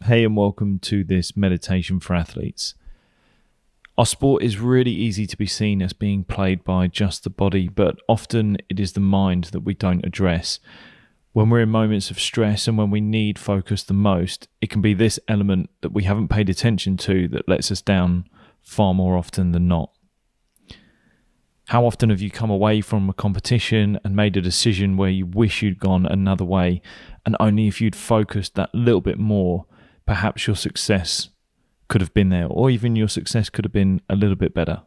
Hey and welcome to this meditation for athletes. Our sport is really easy to be seen as being played by just the body, but often it is the mind that we don't address. When we're in moments of stress and when we need focus the most, it can be this element that we haven't paid attention to that lets us down far more often than not. How often have you come away from a competition and made a decision where you wish you'd gone another way, and only if you'd focused that little bit more, perhaps your success could have been there, or even your success could have been a little bit better.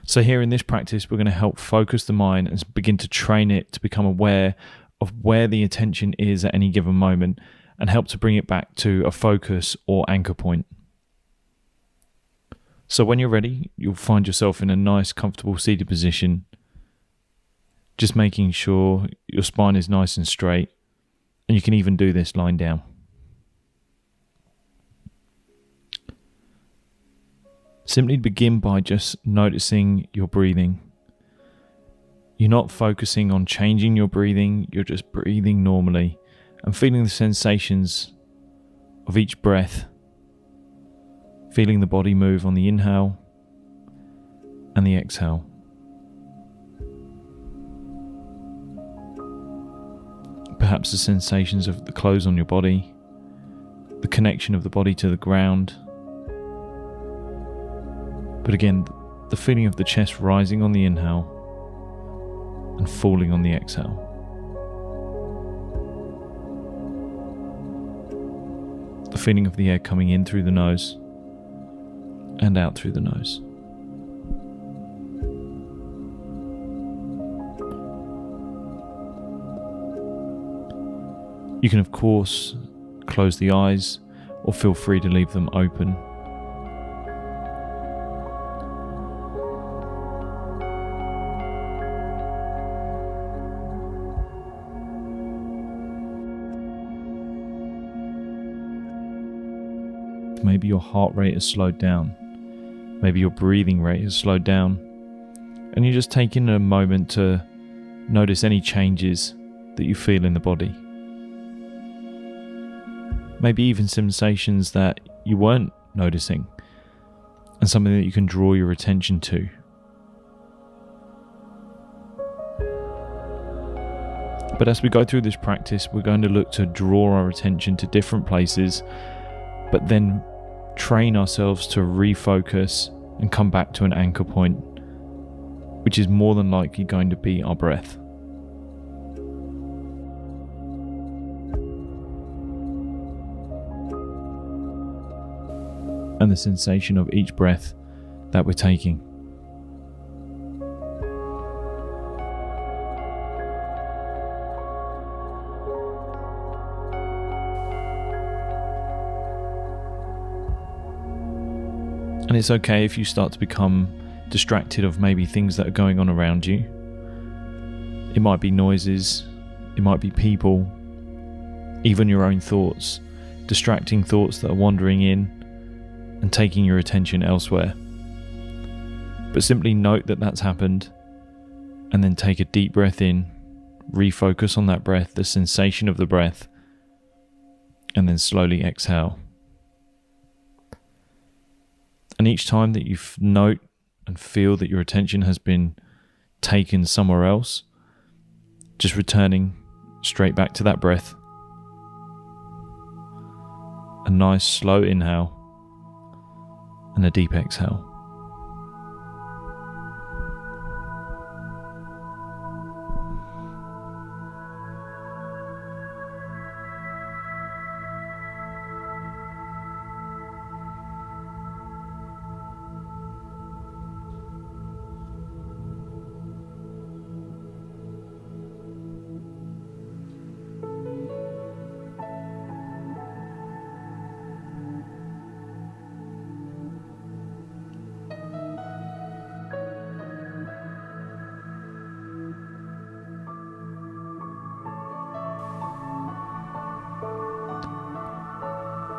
So here in this practice, we're going to help focus the mind and begin to train it to become aware of where the attention is at any given moment and help to bring it back to a focus or anchor point. So when you're ready, you'll find yourself in a nice, comfortable seated position, just making sure your spine is nice and straight. And you can even do this lying down. Simply begin by just noticing your breathing. You're not focusing on changing your breathing, you're just breathing normally and feeling the sensations of each breath, feeling the body move on the inhale and the exhale. Perhaps the sensations of the clothes on your body, the connection of the body to the ground. But again, the feeling of the chest rising on the inhale and falling on the exhale. The feeling of the air coming in through the nose and out through the nose. You can, of course, close the eyes or feel free to leave them open. Maybe your heart rate has slowed down. Maybe your breathing rate has slowed down. And you're just taking a moment to notice any changes that you feel in the body. Maybe even sensations that you weren't noticing, and something that you can draw your attention to. But as we go through this practice, we're going to look to draw our attention to different places, but then train ourselves to refocus and come back to an anchor point, which is more than likely going to be our breath. And the sensation of each breath that we're taking. And it's okay if you start to become distracted of maybe things that are going on around you. It might be noises, it might be people, even your own thoughts, distracting thoughts that are wandering in and taking your attention elsewhere. But simply note that that's happened, and then take a deep breath in, refocus on that breath, the sensation of the breath, and then slowly exhale. And each time that you note and feel that your attention has been taken somewhere else, just returning straight back to that breath. A nice slow inhale and a deep exhale.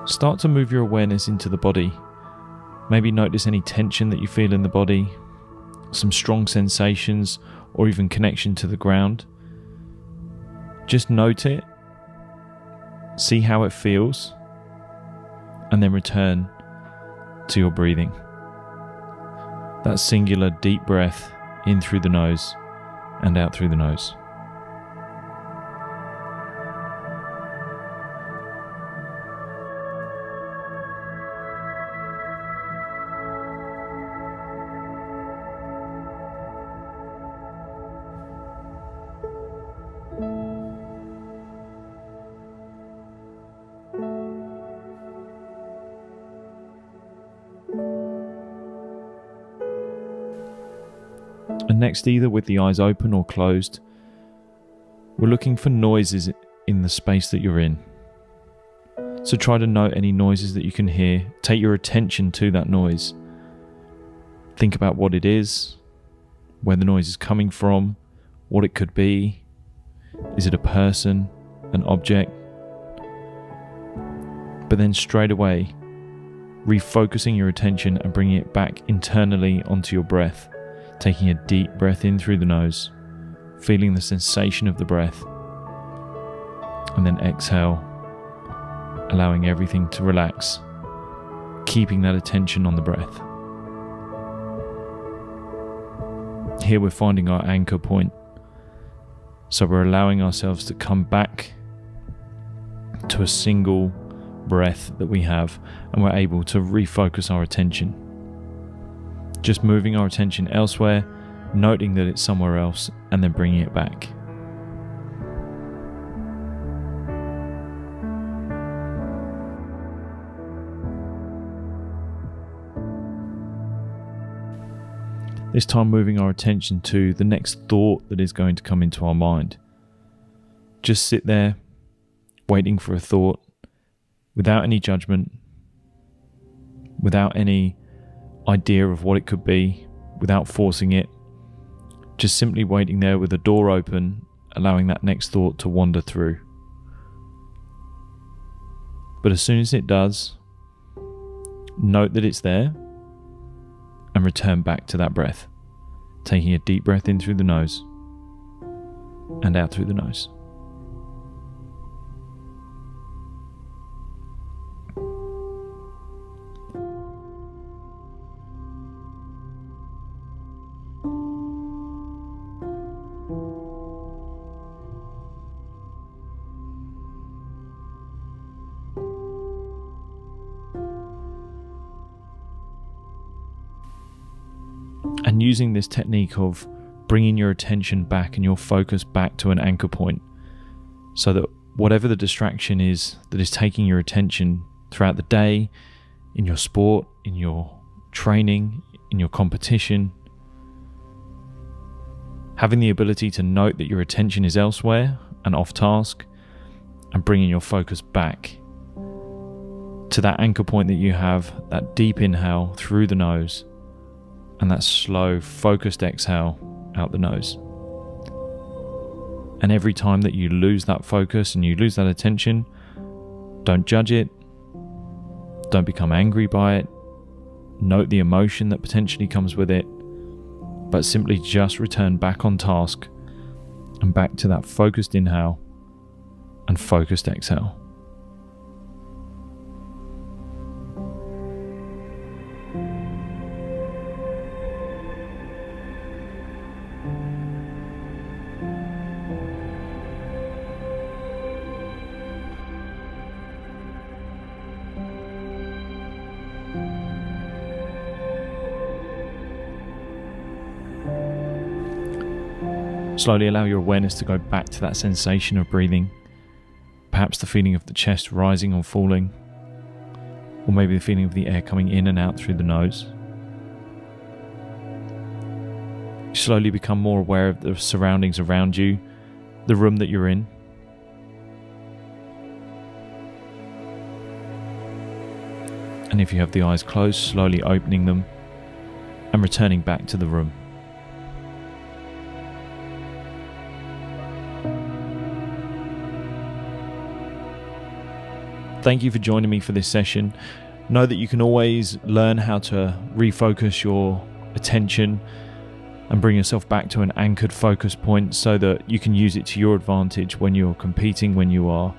Start to move your awareness into the body. Maybe notice any tension that you feel in the body, some strong sensations, or even connection to the ground. Just note it See how it feels, and then return to your breathing. That singular deep breath in through the nose and out through the nose. And next, either with the eyes open or closed, we're looking for noises in the space that you're in. So try to note any noises that you can hear. Take your attention to that noise. Think about what it is, where the noise is coming from, what it could be. Is it a person, an object? But then straight away, refocusing your attention and bringing it back internally onto your breath. Taking a deep breath in through the nose, feeling the sensation of the breath, and then exhale, allowing everything to relax, keeping that attention on the breath. Here we're finding our anchor point. So we're allowing ourselves to come back to a single breath that we have, and we're able to refocus our attention. Just moving our attention elsewhere, noting that it's somewhere else, and then bringing it back. This time moving our attention to the next thought that is going to come into our mind. Just sit there, waiting for a thought, without any judgment, without any idea of what it could be, without forcing it, just simply waiting there with the door open, allowing that next thought to wander through. But as soon as it does, note that it's there and return back to that breath, taking a deep breath in through the nose and out through the nose. And using this technique of bringing your attention back and your focus back to an anchor point, so that whatever the distraction is that is taking your attention throughout the day, in your sport, in your training, in your competition, having the ability to note that your attention is elsewhere and off task, and bringing your focus back to that anchor point that you have, that deep inhale through the nose, and that slow, focused exhale out the nose. And every time that you lose that focus and you lose that attention, don't judge it, don't become angry by it, note the emotion that potentially comes with it, but simply just return back on task and back to that focused inhale and focused exhale. Slowly allow your awareness to go back to that sensation of breathing, perhaps the feeling of the chest rising or falling, or maybe the feeling of the air coming in and out through the nose. Slowly become more aware of the surroundings around you, the room that you're in. And if you have the eyes closed, slowly opening them and returning back to the room. Thank you for joining me for this session. Know that you can always learn how to refocus your attention and bring yourself back to an anchored focus point so that you can use it to your advantage when you're competing, when you are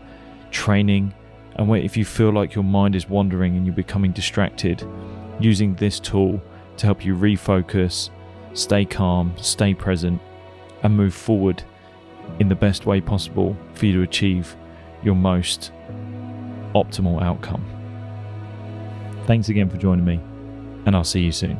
training, and if you feel like your mind is wandering and you're becoming distracted, using this tool to help you refocus, stay calm, stay present, and move forward in the best way possible for you to achieve your most optimal outcome. Thanks again for joining me, and I'll see you soon.